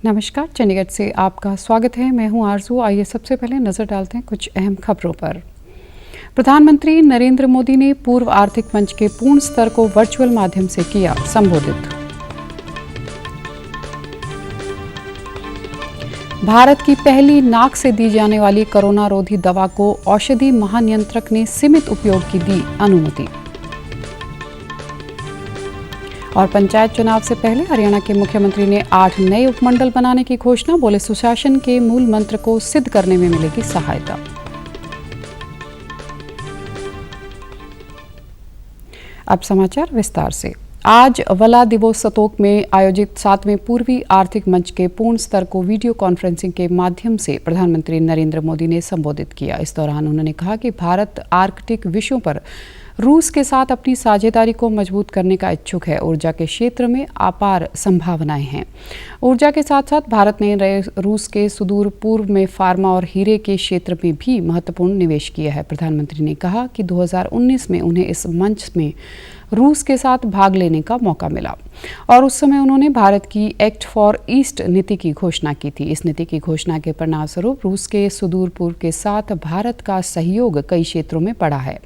नमस्कार, चंडीगढ़ से आपका स्वागत है। मैं हूं आरजू। आइए सबसे पहले नजर डालते हैं कुछ अहम खबरों पर। प्रधानमंत्री नरेंद्र मोदी ने पूर्व आर्थिक मंच के पूर्ण स्तर को वर्चुअल माध्यम से किया संबोधित। भारत की पहली नाक से दी जाने वाली कोरोना रोधी दवा को औषधि महानियंत्रक ने सीमित उपयोग की दी अनुमति। और पंचायत चुनाव से पहले हरियाणा के मुख्यमंत्री ने 8 नए उपमंडल बनाने की घोषणा। बोले, सुशासन के मूल मंत्र को सिद्ध करने में मिलेगी सहायता। अब समाचार विस्तार से। आज व्लादिवोस्तोक में आयोजित 7वें पूर्वी आर्थिक मंच के पूर्ण स्तर को वीडियो कॉन्फ्रेंसिंग के माध्यम से प्रधानमंत्री नरेंद्र मोदी ने संबोधित किया। इस दौरान उन्होंने कहा कि भारत आर्कटिक विषयों पर रूस के साथ अपनी साझेदारी को मजबूत करने का इच्छुक है। ऊर्जा के क्षेत्र में अपार संभावनाएं हैं। ऊर्जा के साथ साथ भारत ने रूस के सुदूर पूर्व में फार्मा और हीरे के क्षेत्र में भी महत्वपूर्ण निवेश किया है। प्रधानमंत्री ने कहा कि 2019 में उन्हें इस मंच में रूस के साथ भाग लेने का मौका मिला और उस समय उन्होंने भारत की एक्ट फॉर ईस्ट नीति की घोषणा की थी। इस नीति की घोषणा के परिणामस्वरूप रूस के सुदूर पूर्व के साथ भारत का सहयोग कई क्षेत्रों में बढ़ा है।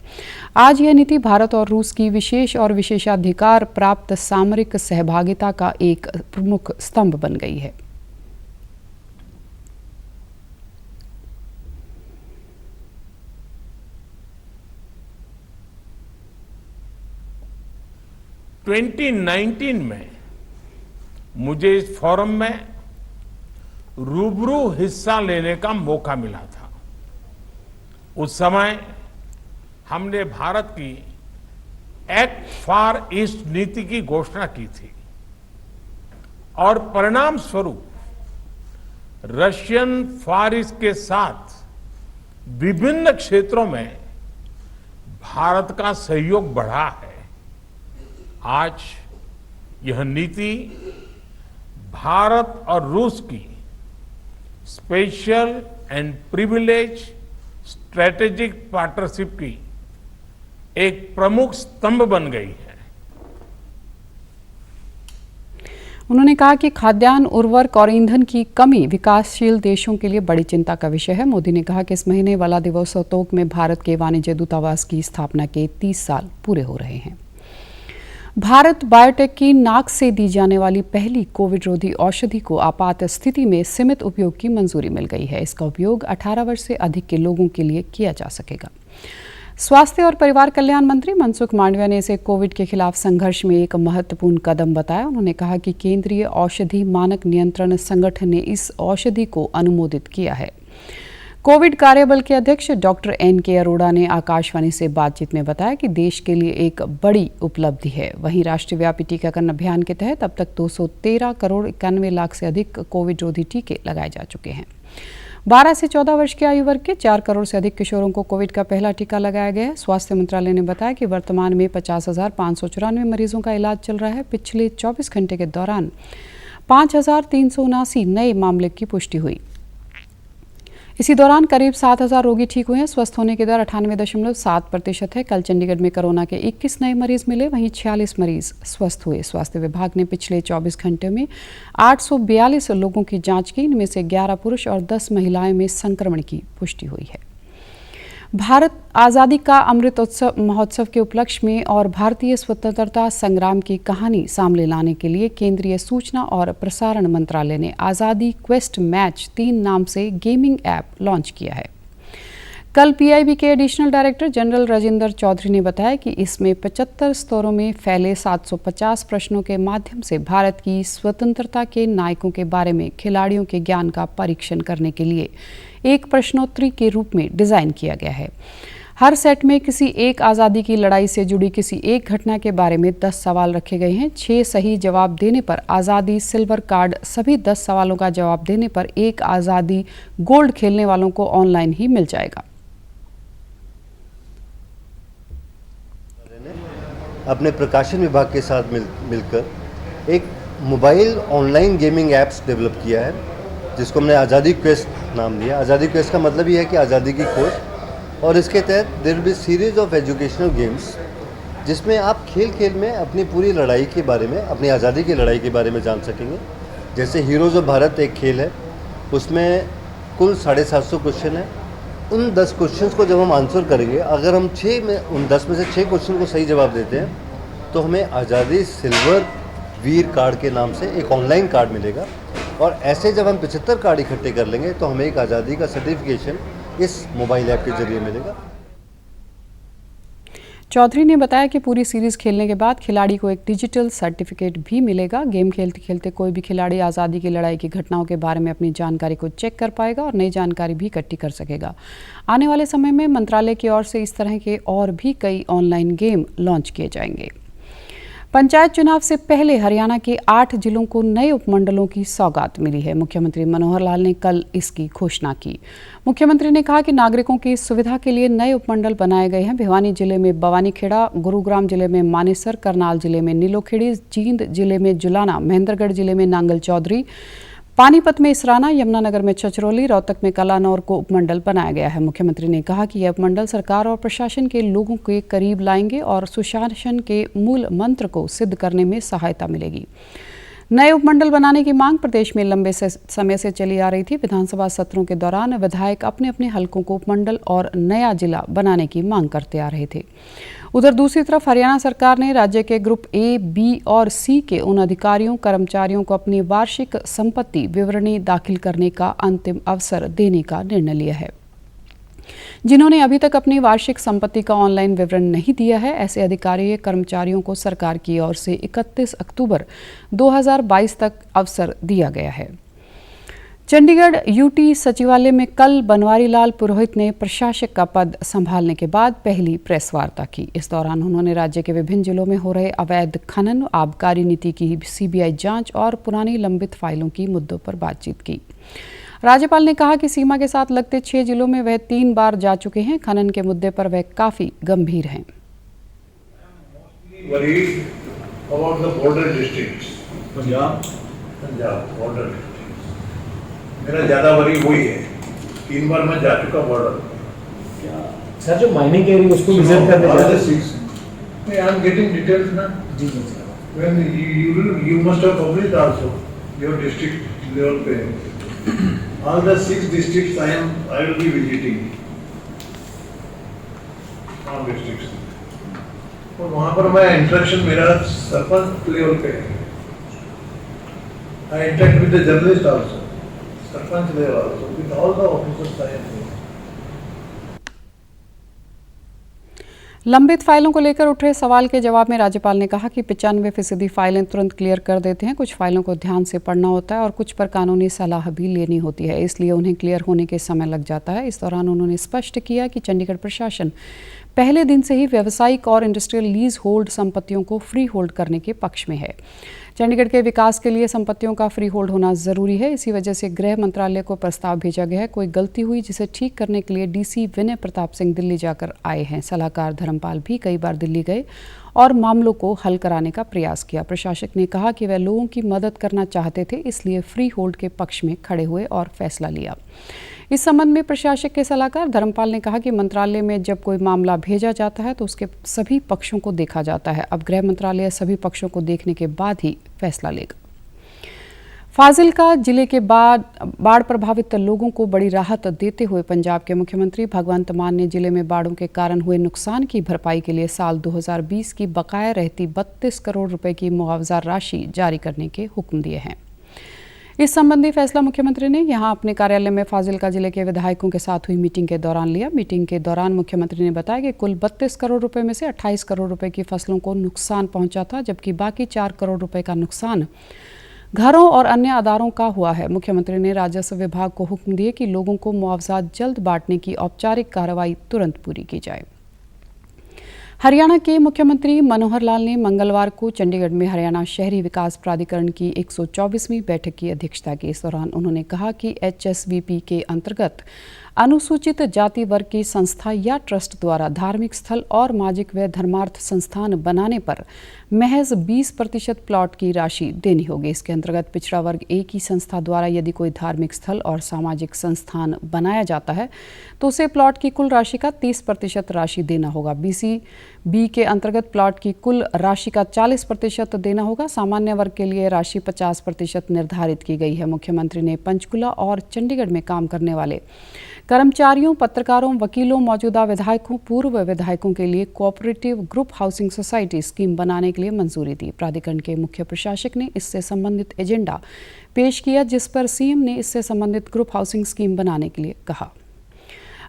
आज यह नीति भारत और रूस की विशेष और विशेषाधिकार प्राप्त सामरिक सहभागिता का एक प्रमुख स्तंभ बन गई है। – 2019 में मुझे इस फोरम में रूबरू हिस्सा लेने का मौका मिला था। उस समय हमने भारत की एक्ट फॉर ईस्ट नीति की घोषणा की थी और परिणाम स्वरूप रशियन फॉर ईस्ट के साथ विभिन्न क्षेत्रों में भारत का सहयोग बढ़ा है। आज यह नीति भारत और रूस की special and privilege strategic partnership की एक प्रमुख स्तंभ बन गई है। उन्होंने कहा कि खाद्यान्न, उर्वरक और ईंधन की कमी विकासशील देशों के लिए बड़ी चिंता का विषय है। मोदी ने कहा कि इस महीने व्लादिवोस्तोक में भारत के वाणिज्य दूतावास की स्थापना के 30 साल पूरे हो रहे हैं। भारत बायोटेक की नाक से दी जाने वाली पहली कोविड रोधी औषधि को आपात स्थिति में सीमित उपयोग की मंजूरी मिल गई है। इसका उपयोग 18 वर्ष से अधिक के लोगों के लिए किया जा सकेगा। स्वास्थ्य और परिवार कल्याण मंत्री मनसुख मांडविया ने इसे कोविड के खिलाफ संघर्ष में एक महत्वपूर्ण कदम बताया। उन्होंने कहा कि केंद्रीय औषधि मानक नियंत्रण संगठन ने इस औषधि को अनुमोदित किया है। कोविड कार्यबल के अध्यक्ष डॉक्टर NK अरोड़ा ने आकाशवाणी से बातचीत में बताया कि देश के लिए एक बड़ी उपलब्धि है। वहीं राष्ट्रव्यापी टीकाकरण अभियान के तहत अब तक 213 करोड़ 91 लाख से अधिक कोविड रोधी टीके लगाए जा चुके हैं। 12 से 14 वर्ष के आयु वर्ग के 4 करोड़ से अधिक किशोरों को कोविड का पहला टीका लगाया गया है। स्वास्थ्य मंत्रालय ने बताया कि वर्तमान में 50,594 मरीजों का इलाज चल रहा है। पिछले 24 घंटे के दौरान 5,379 नए मामले की पुष्टि हुई। इसी दौरान करीब 7,000 रोगी ठीक हुए हैं। स्वस्थ होने की दर 98.7% है। कल चंडीगढ़ में कोरोना के 21 नए मरीज मिले, वहीं 46 मरीज स्वस्थ हुए। स्वास्थ्य विभाग ने पिछले 24 घंटे में 842 लोगों की जांच की। इनमें से 11 पुरुष और 10 महिलाओं में संक्रमण की पुष्टि हुई है। भारत आज़ादी का अमृत महोत्सव के उपलक्ष्य में और भारतीय स्वतंत्रता संग्राम की कहानी सामने लाने के लिए केंद्रीय सूचना और प्रसारण मंत्रालय ने आज़ादी क्वेस्ट मैच 3 नाम से गेमिंग ऐप लॉन्च किया है। कल PIB के additional director general Rajendra Chaudhary ने बताया कि इसमें 75 स्तरों में फैले 750 प्रश्नों के माध्यम से भारत की स्वतंत्रता के नायकों के बारे में खिलाड़ियों के ज्ञान का परीक्षण करने के लिए एक प्रश्नोत्तरी के रूप में डिज़ाइन किया गया है। हर सेट में किसी एक आज़ादी की लड़ाई से जुड़ी किसी एक घटना के बारे में 10 सवाल रखे गए हैं। 6 सही जवाब देने पर आज़ादी सिल्वर कार्ड, सभी 10 सवालों का जवाब देने पर एक आज़ादी गोल्ड खेलने वालों को ऑनलाइन ही मिल जाएगा। अपने प्रकाशन विभाग के साथ मिलकर एक mobile online gaming apps develop किया है, जिसको हमने आज़ादी क्वेस्ट नाम दिया। आज़ादी क्वेस्ट का मतलब ये है कि आज़ादी की खोज, और इसके तहत there will be series of educational games जिसमें आप खेल खेल में अपनी पूरी लड़ाई के बारे में, अपनी आज़ादी की लड़ाई के बारे में जान सकेंगे। जैसे हीरोज़ ऑफ भारत एक खेल है, उसमें कुल 750 क्वेश्चन है। उन 10 क्वेश्चंस को जब हम आंसर करेंगे, अगर हम उन 10 में से 6 क्वेश्चन को सही जवाब देते हैं तो हमें आज़ादी सिल्वर वीर कार्ड के नाम से एक ऑनलाइन कार्ड मिलेगा। और ऐसे जब हम 75 कार्ड इकट्ठे कर लेंगे तो हमें एक आज़ादी का सर्टिफिकेशन इस मोबाइल ऐप के जरिए मिलेगा। चौधरी ने बताया कि पूरी सीरीज खेलने के बाद खिलाड़ी को एक डिजिटल सर्टिफिकेट भी मिलेगा। गेम खेलते खेलते कोई भी खिलाड़ी आज़ादी की लड़ाई की घटनाओं के बारे में अपनी जानकारी को चेक कर पाएगा और नई जानकारी भी इकट्ठी कर सकेगा। आने वाले समय में मंत्रालय की ओर से इस तरह के और भी कई ऑनलाइन गेम लॉन्च किए जाएंगे। पंचायत चुनाव से पहले हरियाणा के 8 जिलों को नए उपमंडलों की सौगात मिली है। मुख्यमंत्री मनोहर लाल ने कल इसकी घोषणा की। मुख्यमंत्री ने कहा कि नागरिकों की सुविधा के लिए नए उपमंडल बनाए गए हैं। भिवानी जिले में बवानीखेड़ा, गुरुग्राम जिले में मानेसर, करनाल जिले में नीलोखेड़ी, जींद जिले में जुलाना, महेंद्रगढ़ जिले में नांगल चौधरी, पानीपत में इसराना, यमुनानगर में छछरौली, रोहतक में कलानौर को उपमंडल बनाया गया है। मुख्यमंत्री ने कहा कि यह उपमंडल सरकार और प्रशासन के लोगों के करीब लाएंगे और सुशासन के मूल मंत्र को सिद्ध करने में सहायता मिलेगी। नए उपमंडल बनाने की मांग प्रदेश में लंबे समय से चली आ रही थी। विधानसभा सत्रों के दौरान विधायक अपने अपने हलकों को उपमंडल और नया जिला बनाने की मांग करते आ रहे थे। उधर दूसरी तरफ हरियाणा सरकार ने राज्य के ग्रुप ए, बी और सी के उन अधिकारियों कर्मचारियों को अपनी वार्षिक संपत्ति विवरणी दाखिल करने का अंतिम अवसर देने का निर्णय लिया है। जिन्होंने अभी तक अपनी वार्षिक संपत्ति का ऑनलाइन विवरण नहीं दिया है, ऐसे अधिकारी कर्मचारियों को सरकार की ओर से 31 अक्टूबर 2022 तक अवसर दिया गया है। चंडीगढ़ यूटी सचिवालय में कल बनवारी लाल पुरोहित ने प्रशासक का पद संभालने के बाद पहली प्रेस वार्ता की। इस दौरान उन्होंने राज्य के विभिन्न जिलों में हो रहे अवैध खनन, आबकारी नीति की सीबीआई जांच और पुरानी लंबित फाइलों की मुद्दों पर बातचीत की। राज्यपाल ने कहा कि सीमा के साथ लगते 6 जिलों में वह 3 बार जा चुके हैं। खनन के मुद्दे पर वह काफी गंभीर हैं। मेरा ज्यादा वरी वही है, 3 बार मैं जा चुका बॉर्डर। सर जो माइनिंग एरिया उसको विजिट करने जा रहे हैं। आई एम गेटिंग डिटेल्स ना। जी जी sir. When you must have published also your district level पे। All the 6 districts I will be visiting। all districts। और वहाँ पर मैं इंटरेक्शन मेरा सरपंच लेवल पे है। I interact with the journalist also। Sarpanch level also with all the officers I am there। लंबित फाइलों को लेकर उठ रहे सवाल के जवाब में राज्यपाल ने कहा कि 95% फाइलें तुरंत क्लियर कर देते हैं। कुछ फाइलों को ध्यान से पढ़ना होता है और कुछ पर कानूनी सलाह भी लेनी होती है, इसलिए उन्हें क्लियर होने के समय लग जाता है। इस दौरान उन्होंने स्पष्ट किया कि चंडीगढ़ प्रशासन पहले दिन से ही व्यावसायिक और इंडस्ट्रियल लीज होल्ड संपत्तियों को फ्री होल्ड करने के पक्ष में है। चंडीगढ़ के विकास के लिए संपत्तियों का फ्री होल्ड होना जरूरी है। इसी वजह से गृह मंत्रालय को प्रस्ताव भेजा गया है। कोई गलती हुई जिसे ठीक करने के लिए डीसी विनय प्रताप सिंह दिल्ली जाकर आए हैं। सलाहकार धर्मपाल भी कई बार दिल्ली गए और मामलों को हल कराने का प्रयास किया। प्रशासक ने कहा कि वह लोगों की मदद करना चाहते थे, इसलिए फ्री होल्ड के पक्ष में खड़े हुए और फैसला लिया। इस संबंध में प्रशासक के सलाहकार धर्मपाल ने कहा कि मंत्रालय में जब कोई मामला भेजा जाता है तो उसके सभी पक्षों को देखा जाता है। अब गृह मंत्रालय सभी पक्षों को देखने के बाद ही फैसला लेगा। फाजिल्का जिले के बाढ़ प्रभावित लोगों को बड़ी राहत देते हुए पंजाब के मुख्यमंत्री भगवंत मान ने जिले में बाढ़ों के कारण हुए नुकसान की भरपाई के लिए साल 2020 की बकाया रहती 32 करोड़ रुपए की मुआवजा राशि जारी करने के हुक्म दिए हैं। इस संबंधी फैसला मुख्यमंत्री ने यहां अपने कार्यालय में फाजिल्का जिले के विधायकों के साथ हुई मीटिंग के दौरान लिया। मीटिंग के दौरान मुख्यमंत्री ने बताया कि कुल 32 करोड़ रुपए में से 28 करोड़ रुपए की फसलों को नुकसान पहुंचा था, जबकि बाकी 4 करोड़ रुपए का नुकसान घरों और अन्य आधारों का हुआ है। मुख्यमंत्री ने राजस्व विभाग को हुक्म दिए कि लोगों को मुआवजा जल्द बांटने की औपचारिक कार्रवाई तुरंत पूरी की जाए। हरियाणा के मुख्यमंत्री मनोहर लाल ने मंगलवार को चंडीगढ़ में हरियाणा शहरी विकास प्राधिकरण की 124वीं बैठक की अध्यक्षता की। इस दौरान उन्होंने कहा कि HSVP के अंतर्गत अनुसूचित जाति वर्ग की संस्था या ट्रस्ट द्वारा धार्मिक स्थल और सामाजिक व धर्मार्थ संस्थान बनाने पर महज 20% प्लॉट की राशि देनी होगी। इसके अंतर्गत पिछड़ा वर्ग ए की संस्था द्वारा यदि कोई धार्मिक स्थल और सामाजिक संस्थान बनाया जाता है तो उसे प्लॉट की कुल राशि का 30% राशि देना होगा। BC बी के अंतर्गत प्लॉट की कुल राशि का 40% देना होगा। सामान्य वर्ग के लिए राशि 50% निर्धारित की गई है। मुख्यमंत्री ने पंचकुला और चंडीगढ़ में काम करने वाले कर्मचारियों, पत्रकारों, वकीलों, मौजूदा विधायकों, पूर्व विधायकों के लिए cooperative group housing society scheme बनाने के लिए मंजूरी दी। प्राधिकरण के मुख्य प्रशासक ने इससे संबंधित एजेंडा पेश किया, जिस पर सीएम ने इससे संबंधित ग्रुप हाउसिंग स्कीम बनाने के लिए कहा।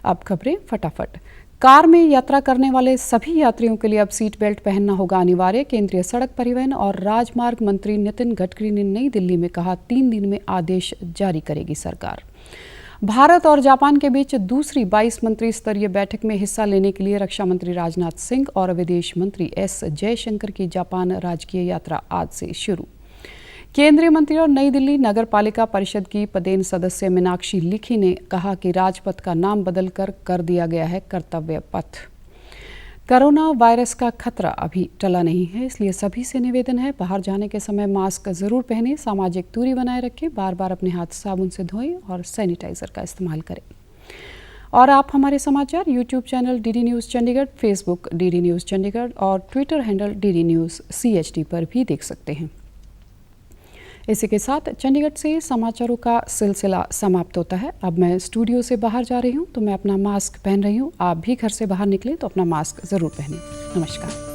अब खबरें फटाफट। कार में यात्रा करने वाले सभी यात्रियों के लिए अब सीट बेल्ट पहनना होगा अनिवार्य। केंद्रीय सड़क परिवहन और राजमार्ग मंत्री नितिन गडकरी ने नई दिल्ली में कहा, 3 दिन में आदेश जारी करेगी सरकार। भारत और जापान के बीच दूसरी 22 मंत्री स्तरीय बैठक में हिस्सा लेने के लिए रक्षा मंत्री राजनाथ सिंह और विदेश मंत्री एस जयशंकर की जापान राजकीय यात्रा आज से शुरू। केंद्रीय मंत्री और नई दिल्ली नगर पालिका परिषद की पदेन सदस्य मीनाक्षी लेखी ने कहा कि राजपथ का नाम बदलकर कर दिया गया है कर्तव्य पथ। कोरोना वायरस का खतरा अभी टला नहीं है, इसलिए सभी से निवेदन है, बाहर जाने के समय मास्क जरूर पहनें, सामाजिक दूरी बनाए रखें, बार बार अपने हाथ साबुन से धोएं और सैनिटाइजर का इस्तेमाल करें। और आप हमारे समाचार YouTube channel DD news Chandigarh, Facebook DD news Chandigarh और Twitter handle DD news CHD पर भी देख सकते हैं। इसी के साथ चंडीगढ़ से समाचारों का सिलसिला समाप्त होता है। अब मैं स्टूडियो से बाहर जा रही हूँ तो मैं अपना मास्क पहन रही हूँ। आप भी घर से बाहर निकलें तो अपना मास्क ज़रूर पहनें। नमस्कार।